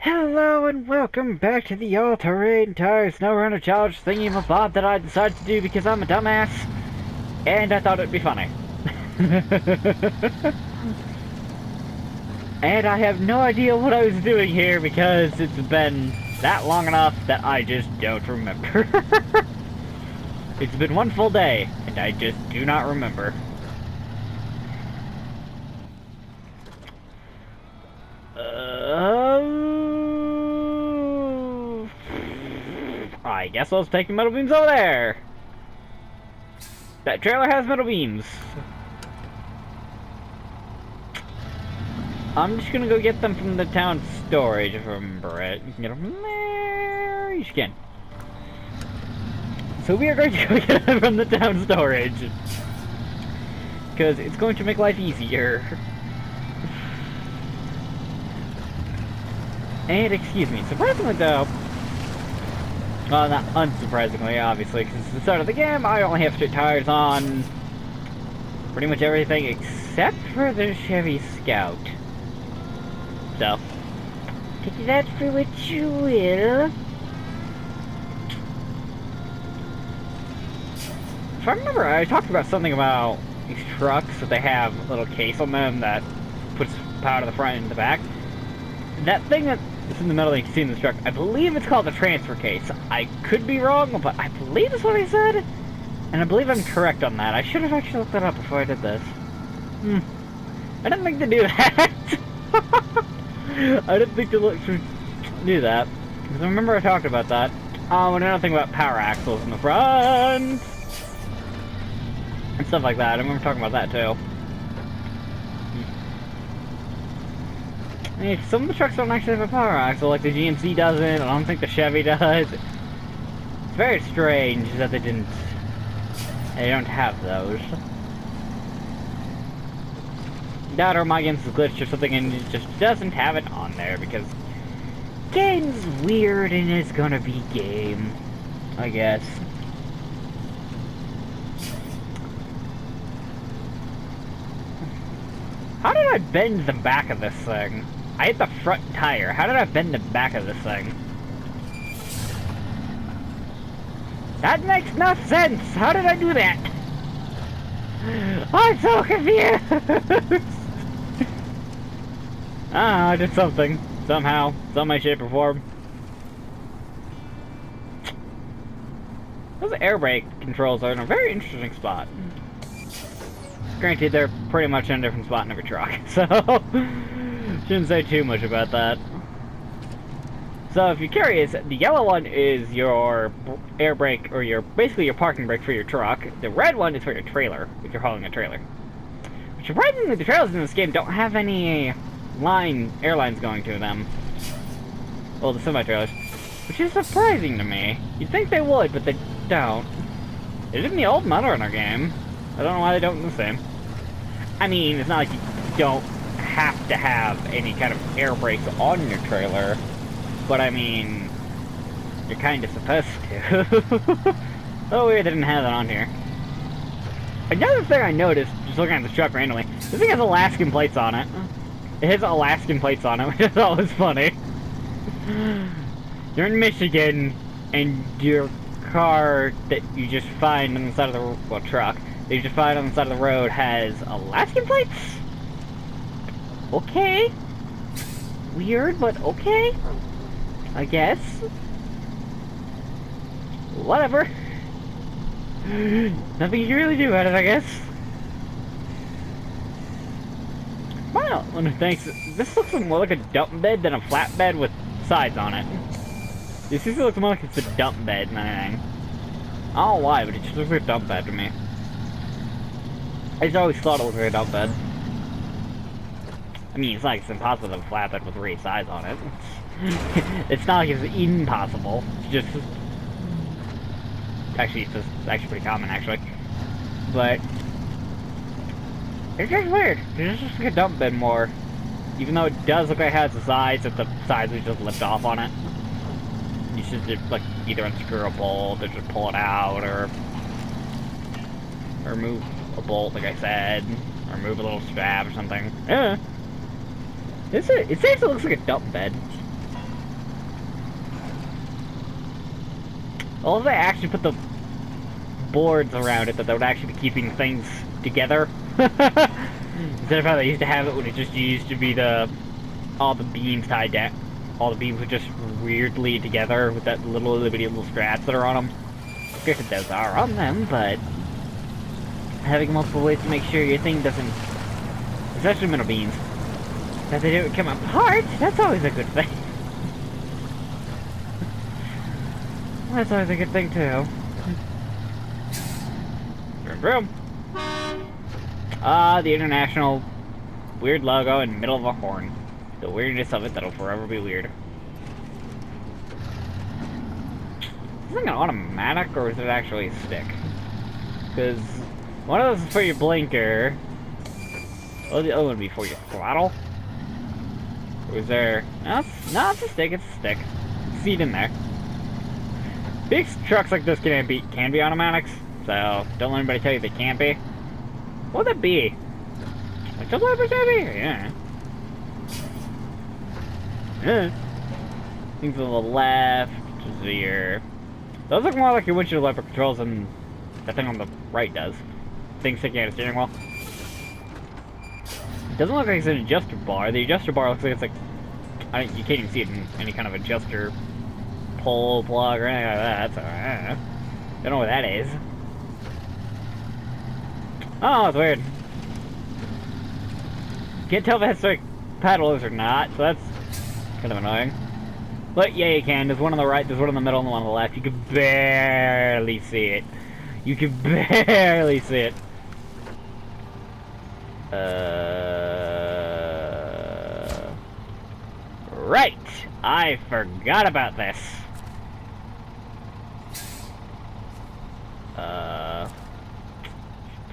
Hello and welcome back to the all-terrain tire snow runner challenge thingy-mabob that I decided to do because I'm a dumbass, and I thought it'd be funny. And I have no idea what I was doing here because it's been that long enough that I just don't remember. It's been one full day, and I just do not remember. I guess I was taking metal beams over there. That trailer has metal beams. I'm just gonna go get them from the town storage if I remember it. You can get them from there. You can. So we are going to go get them from the town storage. Because it's going to make life easier. And excuse me, surprisingly though, well, not unsurprisingly, obviously, because it's the start of the game, I only have straight tires on pretty much everything except for the Chevy Scout. So, take that for what you will. If I remember, I talked about something about these trucks that they have a little case on them that puts power to the front and the back. That thing that is in the middle that you can see in this truck, I believe it's called the transfer case. I could be wrong, but I believe that's what he said. And I believe I'm correct on that. I should have actually looked that up before I did this. I didn't think to do that. I didn't think to do that. Because I remember I talked about that. Oh, and another thing about power axles in the front. And stuff like that. I remember talking about that too. I mean, some of the trucks don't actually have a power axle, like the GMC doesn't, I don't think the Chevy does. It's very strange that they don't have those. That or my game's glitched or something and it just doesn't have it on there because game's weird and it's gonna be game, I guess. How did I bend the back of this thing? I hit the front tire. How did I bend the back of this thing? That makes no sense! How did I do that? I'm so confused! I did something. Somehow. Some way, shape, or form. Those air brake controls are in a very interesting spot. Granted, they're pretty much in a different spot in every truck, so shouldn't say too much about that. So if you're curious, the yellow one is your air brake, or basically your parking brake for your truck. The red one is for your trailer, if you're hauling a trailer. But surprisingly, the trailers in this game don't have any airlines going to them. Well, the semi-trailers. Which is surprising to me. You'd think they would, but they don't. They did in the old Mudrunner game. I don't know why they don't in the same. I mean, it's not like you don't have to have any kind of air brakes on your trailer, but I mean, you're kind of supposed to. Oh, weird, they didn't have that on here. Another thing I noticed, just looking at this truck randomly, this thing has Alaskan plates on it. It has Alaskan plates on it, which I thought was funny. You're in Michigan, and your car that you just find on the side of the, truck, that you just find on the side of the road has Alaskan plates? Okay. Weird, but okay. I guess. Whatever. Nothing you can really do about it, I guess. Wow, thanks. This looks more like a dump bed than a flatbed with sides on it. This usually looks more like it's a dump bed than anything. I don't know why, but it just looks like a dump bed to me. I just always thought it looked like a dump bed. I mean, it's not like it's impossible to have a flatbed with 3 sides on it. It's not like it's impossible. It's just... Actually, it's actually pretty common, actually. But... It's just weird. It's just like a dump bed more. Even though it does look like it has the sides, that the sides would just lift off on it. You should just, like, either unscrew a bolt, or just pull it out, or remove a bolt, like I said, or remove a little strap or something. Yeah. It seriously looks like a dump bed. Well, if they actually put the boards around it that would actually be keeping things together. Instead of how they used to have it when it just used to be all the beams tied down. All the beams were just weirdly together with that little straps that are on them. Granted, those are on them, but having multiple ways to make sure your thing doesn't, especially metal beams, that they don't come apart, that's always a good thing. That's always a good thing, too. Vroom, vroom. The international weird logo in the middle of a horn. The weirdness of it that'll forever be weird. Is this an automatic or is it actually a stick? Because one of those is for your blinker. Oh, the other one would be for your throttle. Or is there? No, it's a stick. It's a stick. See it in there. Big trucks like this can be automatics, so don't let anybody tell you they can't be. What would that be? Like double wipers maybe? Yeah. Things on the left, just your... Those look more like your windshield wiper controls than that thing on the right does. Thing sticking out of the steering wheel. It doesn't look like it's an adjuster bar. The adjuster bar looks like it's like... you can't even see it in any kind of adjuster pull plug or anything like that, so I don't know what that is. Oh, it's weird. Can't tell if it has like paddles or not, so that's kind of annoying. But yeah, you can. There's one on the right, there's one in the middle, and one on the left. You can barely see it. You can barely see it. Right! I forgot about this.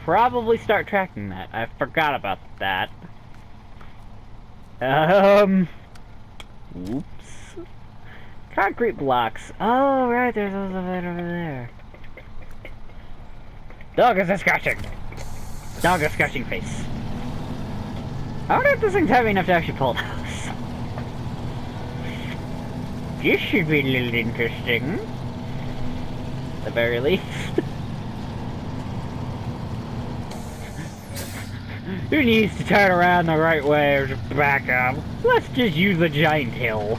Probably start tracking that. I forgot about that. Whoops. Concrete blocks. Oh, right, there's those right over there. Dog is a scratching. Dog is scratching face. I wonder if this thing's heavy enough to actually pull those. This should be a little interesting. At the very least. Who needs to turn around the right way or just back up? Let's just use a giant hill.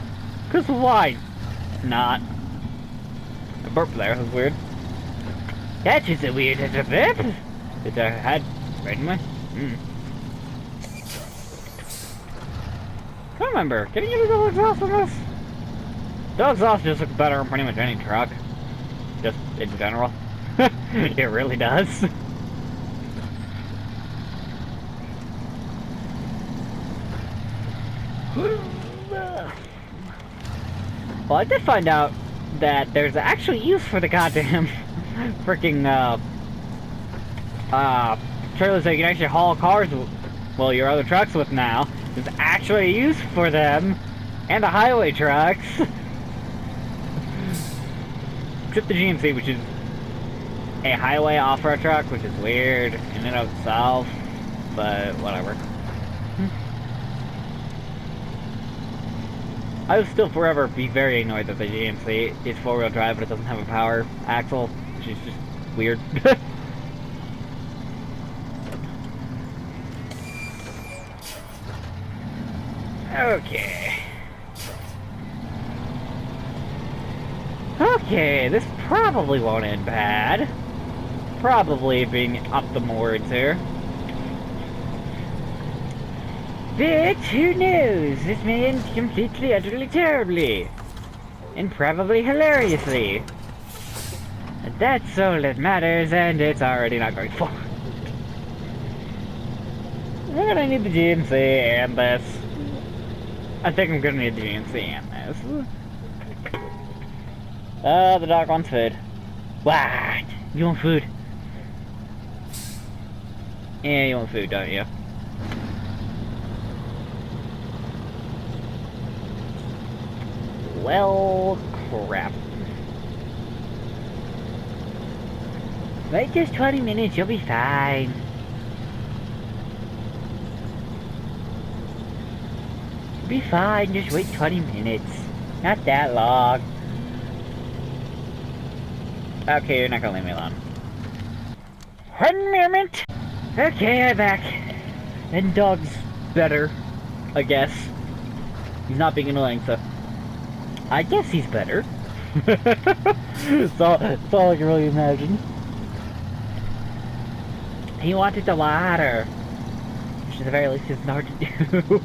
Cause why not? A burp there was weird. That is a weird as a burp. Did I had right in my I don't remember. Can you get a double exhaust on this? Double exhaust just looks better on pretty much any truck. Just in general. It really does. Well, I did find out that there's actually use for the goddamn freaking trailers that you can actually haul cars, well, your other trucks with now. There's actually use for them, and the highway trucks. Except the GMC, which is a highway off-road truck, which is weird in and of itself, but whatever. I would still forever be very annoyed that the GMC is four-wheel drive, but it doesn't have a power axle, which is just weird. Okay. Okay, this probably won't end bad. Probably being up the words here. But who knows? This may end completely, utterly, terribly. And probably hilariously. And that's all that matters, and it's already not going forward. I'm gonna need the GMC and this. I think I'm gonna need the GMC and this. The dog wants food. What? You want food? Yeah, you want food, don't you? Well, crap. Wait just 20 minutes, you'll be fine. You'll be fine, just wait 20 minutes. Not that long. Okay, you're not gonna leave me alone. One moment! Okay, I'm back. And dog's better, I guess. He's not being annoying, so... I guess he's better. That's all I can really imagine. He wanted the water. Which at the very least isn't hard to do.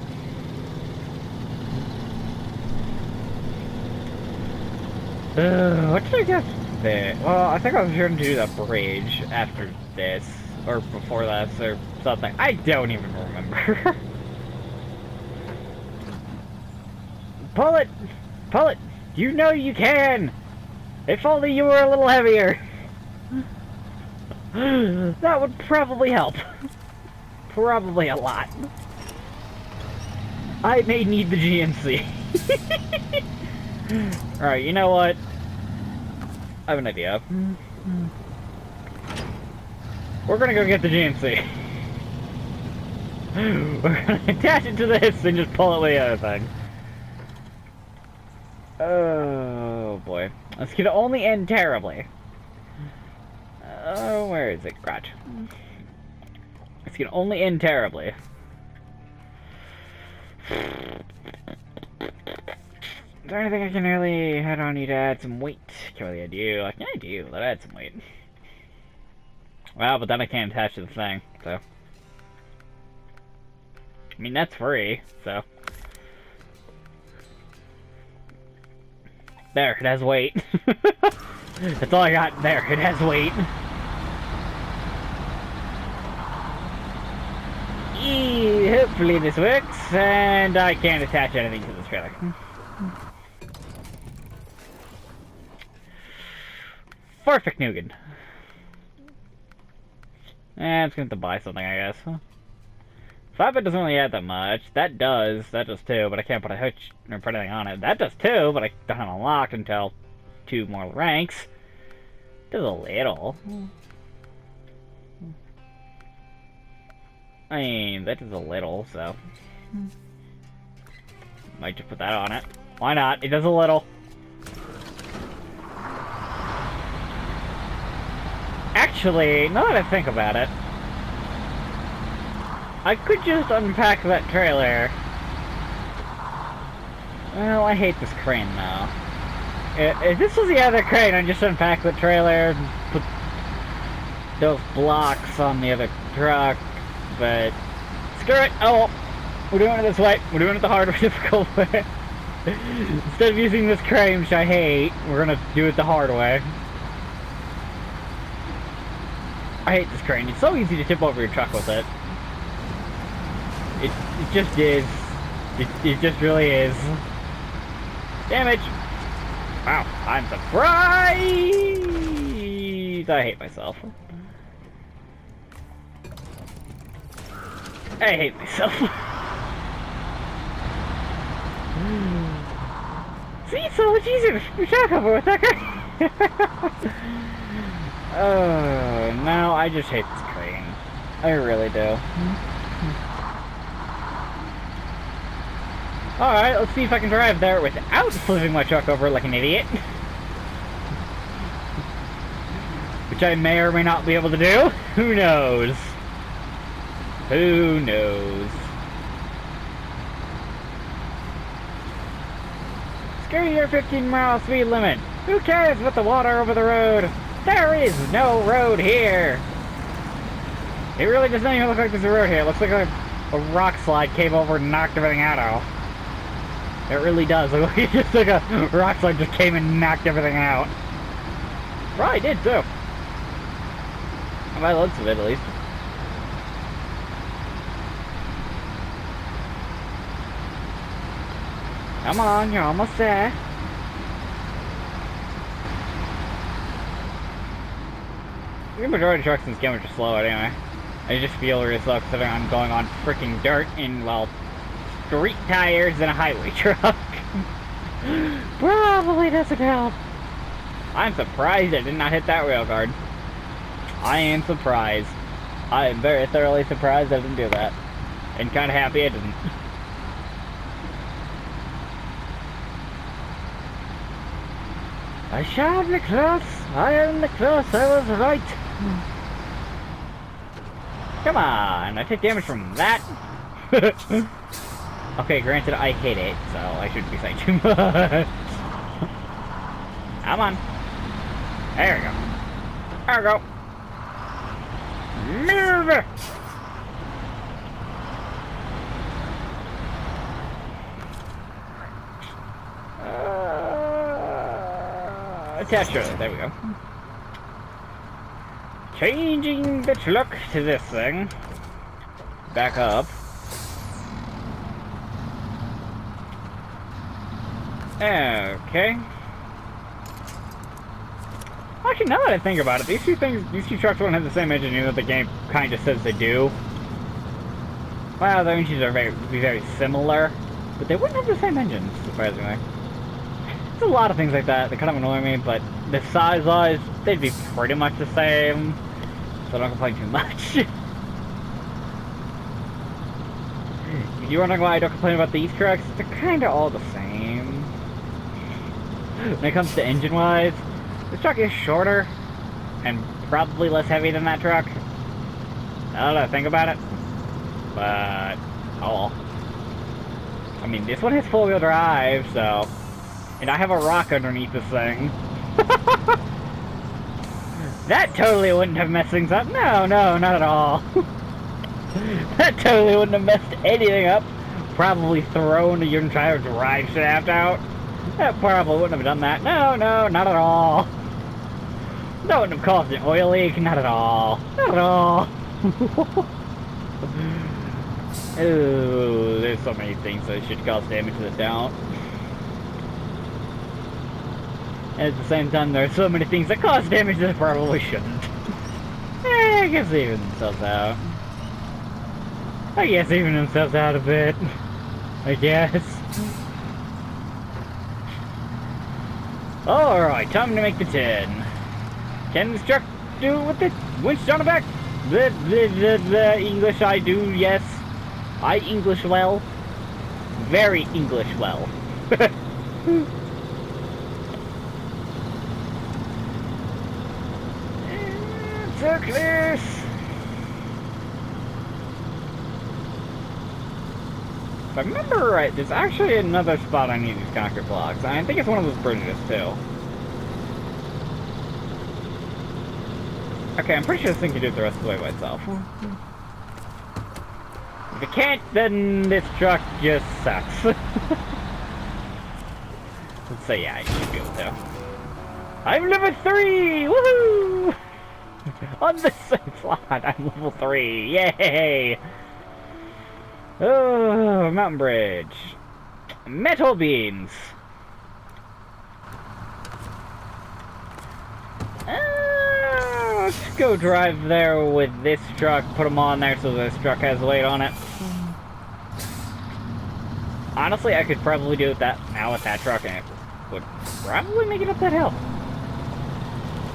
What did I get there? Well, I think I was trying to do the bridge after this. Or before this, or something. I don't even remember. Pull it! Pull it! You know you can! If only you were a little heavier! That would probably help. Probably a lot. I may need the GMC. Alright, you know what? I have an idea. We're gonna go get the GMC. We're gonna attach it to this and just pull it with the other thing. Oh boy. This could only end terribly. Oh, where is it? Crotch. This can only end terribly. Is there anything I can really head on you to add some weight? Can't really do. I can do. Let's add some weight. Well, but then I can't attach to the thing, so. I mean, that's free, so. There, it has weight. That's all I got. There, it has weight. Hopefully this works, and I can't attach anything to this trailer. Perfect Nugan. I'm just gonna have to buy something, I guess. 5-bit doesn't really add that much. That does 2, but I can't put a hitch or put anything on it. That does 2, but I don't have it unlocked until 2 more ranks. Does a little. I mean, that does a little, so. Might just put that on it. Why not? It does a little. Actually, now that I think about it, I could just unpack that trailer. Well, I hate this crane now. If this was the other crane, I'd just unpack the trailer and put those blocks on the other truck, but screw it! Oh, we're doing it this way. We're doing it the hard way, difficult way. Instead of using this crane, which I hate, we're gonna do it the hard way. I hate this crane. It's so easy to tip over your truck with it. It just is. It just really is. Damage! Wow, I'm surprised! I hate myself. I hate myself. See, it's so much easier to truck over with that crane. Oh, no, I just hate this crane. I really do. Alright, let's see if I can drive there without flipping my truck over like an idiot. Which I may or may not be able to do. Who knows? Who knows? Screw your 15-mile speed limit. Who cares about the water over the road? There is no road here. It really doesn't even look like there's a road here. It looks like a rock slide came over and knocked everything out of. It really does look like just like a rock slide just came and knocked everything out. Probably did too. By the looks of it, at least. Come on, you're almost there. The majority of trucks in this game are just slow anyway. I just feel really slow considering I'm going on freaking dirt in, well, street tires and a highway truck. Probably doesn't help. I'm surprised I did not hit that rail guard. I am surprised. I am very thoroughly surprised I didn't do that. And kind of happy I didn't. I shall be close. I am the close. I was right. Come on. I take damage from that. Okay, granted, I hate it, so I shouldn't be saying too much. Come on. There we go. There we go. Move! Attach shoulder, there we go. Changing the look to this thing. Back up. Okay. Actually, now that I think about it, these two trucks don't have the same engine that the game kind of says they do. Well, the engines are very similar, but they wouldn't have the same engines, surprisingly. There's a lot of things like that kind of annoy me, but the size-wise, they'd be pretty much the same, so I don't complain too much. If you're wondering why I don't complain about these trucks, they're kind of all the same. When it comes to engine-wise, this truck is shorter and probably less heavy than that truck. Now that I think about it, but oh well. I mean, this one has four-wheel drive, so, and I have a rock underneath this thing. That totally wouldn't have messed things up. No, not at all. That totally wouldn't have messed anything up. Probably thrown your entire drive shaft out. That probably wouldn't have done that. No, not at all. That wouldn't have caused an oil leak. Not at all. Not at all. Ooh, there's so many things that should cause damage that don't. And at the same time, there are so many things that cause damage that probably shouldn't. I guess they even themselves out. I guess even themselves out a bit. I guess. Alright, time to make the 10. Can this truck do it with the winch on the back? The English I do, yes. I English well. Very English well. So close. If I remember right, there's actually another spot I need these concrete blocks. I think it's one of those bridges, too. Okay, I'm pretty sure this thing can do it the rest of the way by itself. If it can't, then this truck just sucks. Let's say, yeah, I should be able to. I'm level 3! Woohoo! On the same slot, I'm level 3. Yay! Oh, mountain bridge. Metal beams. Let's go drive there with this truck, put them on there so this truck has weight on it. Honestly, I could probably do that now with that truck and it would probably make it up that hill.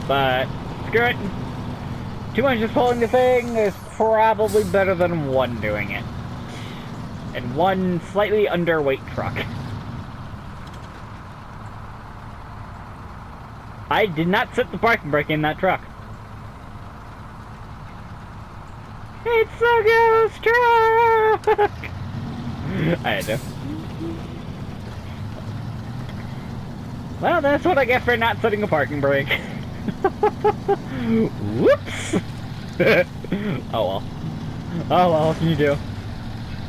But, screw it. 2 engines pulling the thing is probably better than one doing it. And one slightly underweight truck. I did not set the parking brake in that truck. It's a ghost truck! I had to. Well, that's what I get for not setting a parking brake. Whoops! Oh well. Oh well, what can you do?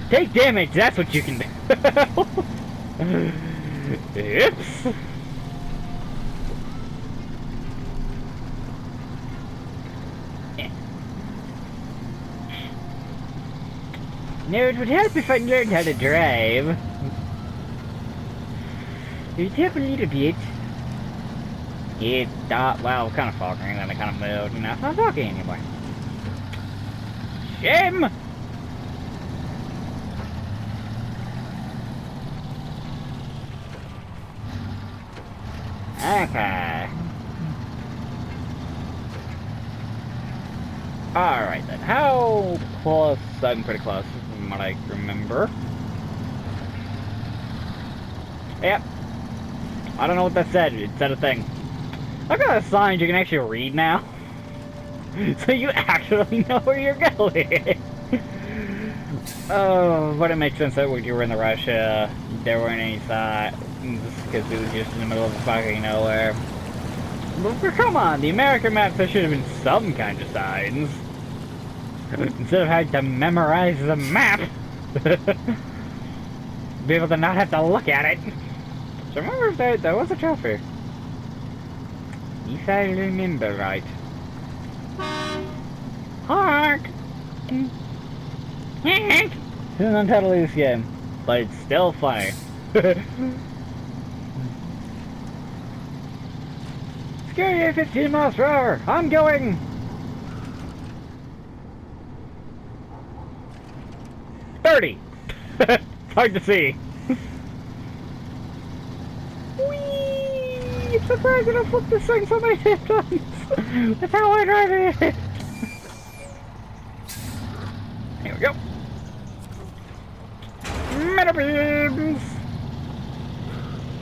Take damage, that's what you can do. Oops! No, it would help if I learned how to drive. It would help a little bit. It well, kind of fogging, and then it kind of moved, and now it's not foggy anymore. Shame! Okay. Alright then, how close? I'm pretty close, from what I remember. Yep. I don't know what that said, it said a thing. I got a sign you can actually read now. So you actually know where you're going. Oh, but it makes sense that when you were in the Russia, there weren't any signs, because it was just in the middle of the fucking nowhere. But come on, the American maps, there should have been some kind of signs. Instead of having to memorize the map. Be able to not have to look at it. So remember if there was a trophy. If I remember right. Hark! It's an untitled loose game, but it's still funny. Scary at 15 miles per hour. I'm going. $30. Hard to see. Whee! I'm surprised I don't flip this thing so many times. That's how I drive it. Here we go. Metal beams!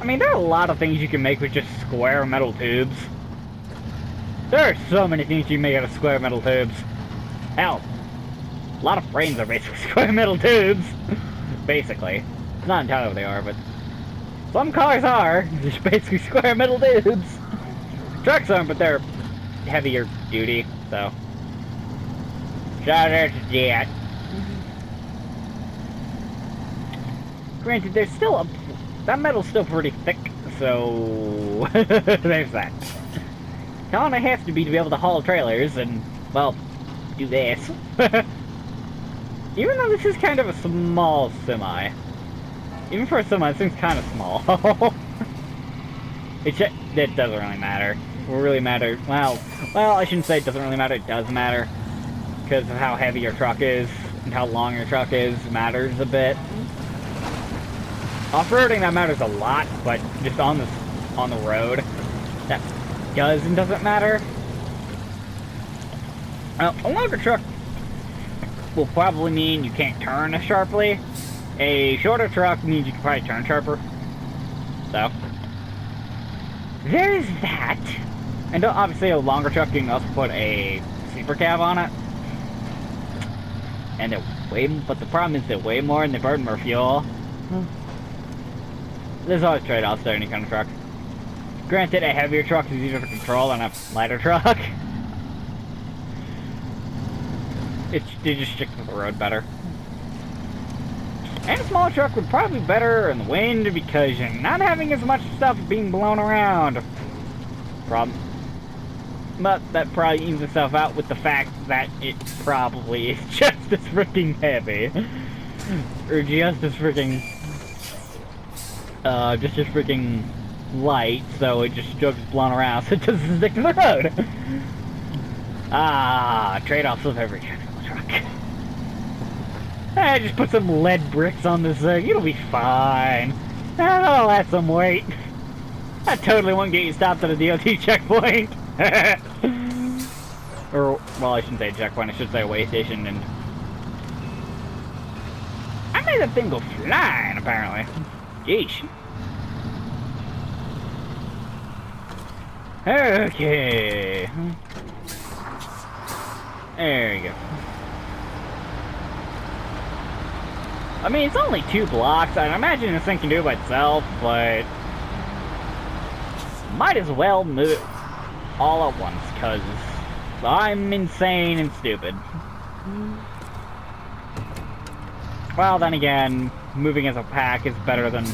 I mean, there are a lot of things you can make with just square metal tubes. There are so many things you can make out of square metal tubes. Hell, a lot of frames are basically square metal tubes. Basically. It's not entirely what they are, but some cars are just basically square metal tubes. Trucks aren't, but they're heavier duty, so. Shout out to that. Granted, there's still that metal's still pretty thick, so there's that. All it has to be able to haul trailers and, well, do this. Even though this is kind of a small semi. Even for a semi, this thing's kind of small. It doesn't really matter. What really matters, well, I shouldn't say it doesn't really matter, it does matter. Because of how heavy your truck is, and how long your truck is, matters a bit. Off-roading, that matters a lot, but just on the road, that does and doesn't matter. Well, a longer truck will probably mean you can't turn as sharply. A shorter truck means you can probably turn sharper. So, there's that. And obviously a longer truck, you can also put a sleeper cab on it. And but the problem is they weigh more and they burn more fuel. There's always trade-offs to any kind of truck. Granted, a heavier truck is easier to control than a lighter truck. It just sticks to the road better. And a smaller truck would probably be better in the wind because you're not having as much stuff being blown around. But that probably evens itself out with the fact that it probably is just as freaking heavy. Or just as freaking light, so it just gets blown around, so it doesn't stick to the road. Trade-offs of every kind of truck. Just put some lead bricks on this thing, it'll be fine. That'll add some weight. That totally won't get you stopped at a DOT checkpoint. Or, well, I shouldn't say checkpoint, I should say a way station, and I made that thing go flying, apparently. Yeesh. Okay. There you go. I mean, it's only 2 blocks. I imagine this thing can do it by itself, but might as well move it all at once, because I'm insane and stupid. Well, then again, moving as a pack is better than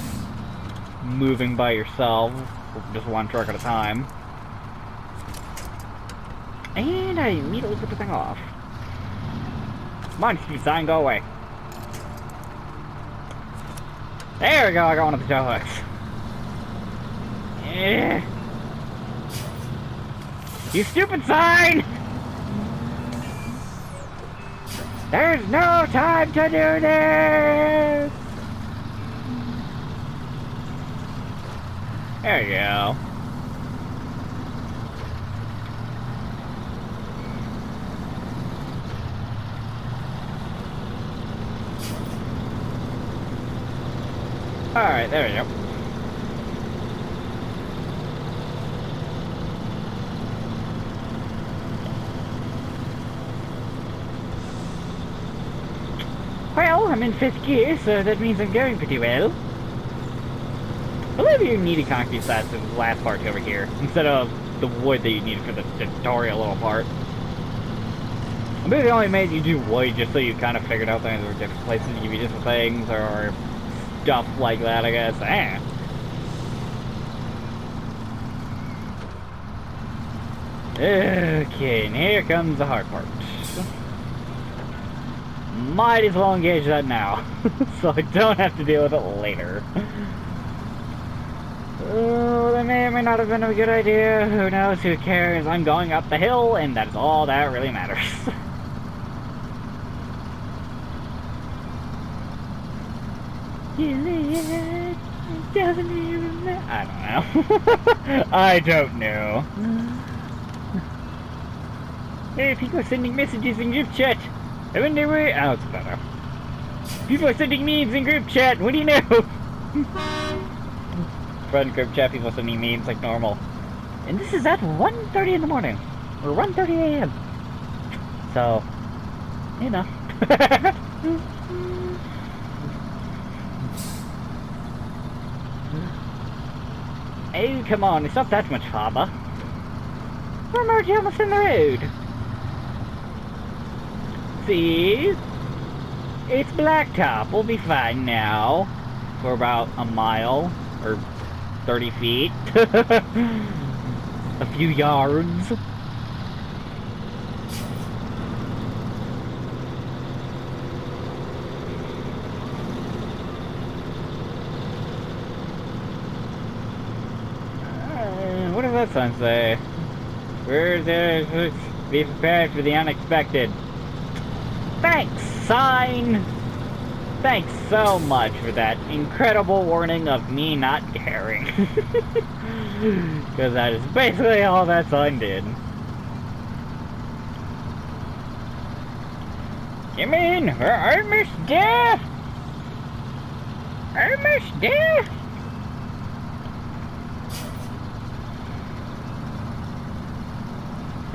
moving by yourself, just one truck at a time. And I immediately put the thing off. Come on, stupid sign, go away. There we go, I got one of the tow hooks. Yeah. You stupid sign! There's no time to do this! There you go. Alright, there we go. Well, I'm in 5th gear, so that means I'm going pretty well. I believe you needed concrete slabs for the last part over here, instead of the wood that you needed for the tutorial little part. I believe they only made you do wood just so you kind of figured out that there were different places to give you different things, or stuff like that, I guess. Okay, and here comes the hard part. Might as well engage that now, so I don't have to deal with it later. Oh, that may or may not have been a good idea. Who knows? Who cares? I'm going up the hill, and that's all that really matters. It doesn't even matter. I don't know. I don't know. Hey, people are sending messages in group chat. I wonder where. Oh, it's better. People are sending memes in group chat. What do you know? Friend group chat, people sending memes like normal. And this is at 1:30 in the morning. Or 1:30 a.m. So, you know. Oh, come on. It's not that much farther. We're already almost in the road. See? It's blacktop. We'll be fine now. For about a mile. Or 30 feet. A few yards. What does that sign say? Be prepared for the unexpected. Thanks, sign! Thanks so much for that incredible warning of me not caring. Because that is basically all that sign did. You mean we're almost there? Almost there?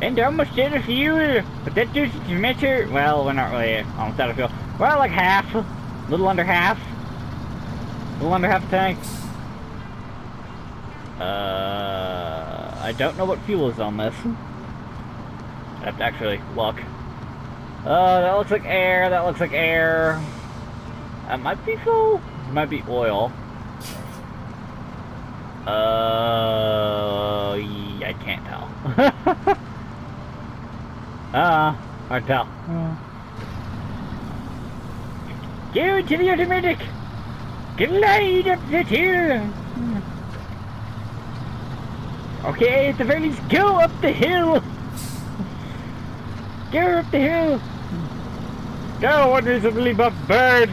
And almost out of fuel, but that doesn't matter. Well, we're not really almost out of fuel. Well, like half. A little under half. A little under half a tank. I don't know what fuel is on this. I have to actually look. That looks like air, that looks like air. That might be fuel. It might be oil. Yeah, I can't tell. Hard to tell. Go to the automatic! Glide up the hill! Okay, at the very least, go up the hill! Go up the hill! Go, wonderfully buffed bird!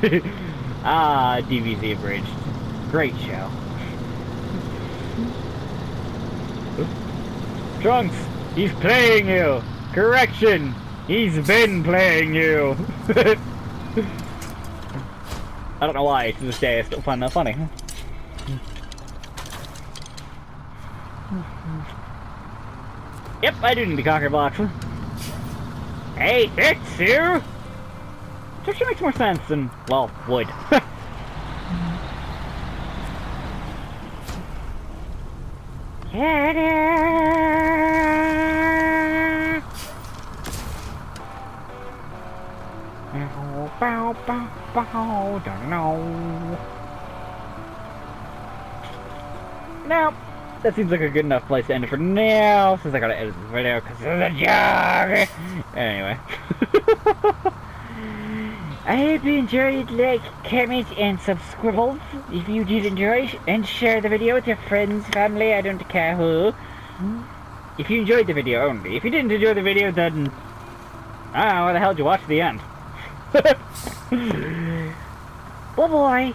DVC abridged. Great show. Trunks, he's playing you! Correction! He's been playing you! I don't know why, to this day I still find that funny. Yep, I do need the concrete blocks. Hey, that's you! Which actually makes more sense than, well, wood. Now, that seems like a good enough place to end it for now, since I gotta edit this video because it's a job. Anyway. I hope you enjoyed. Like, comment, and subscribe if you did enjoy, and share the video with your friends, family, I don't care who. If you enjoyed the video only. If you didn't enjoy the video, then I don't know why the hell did you watch the end. Bye bye.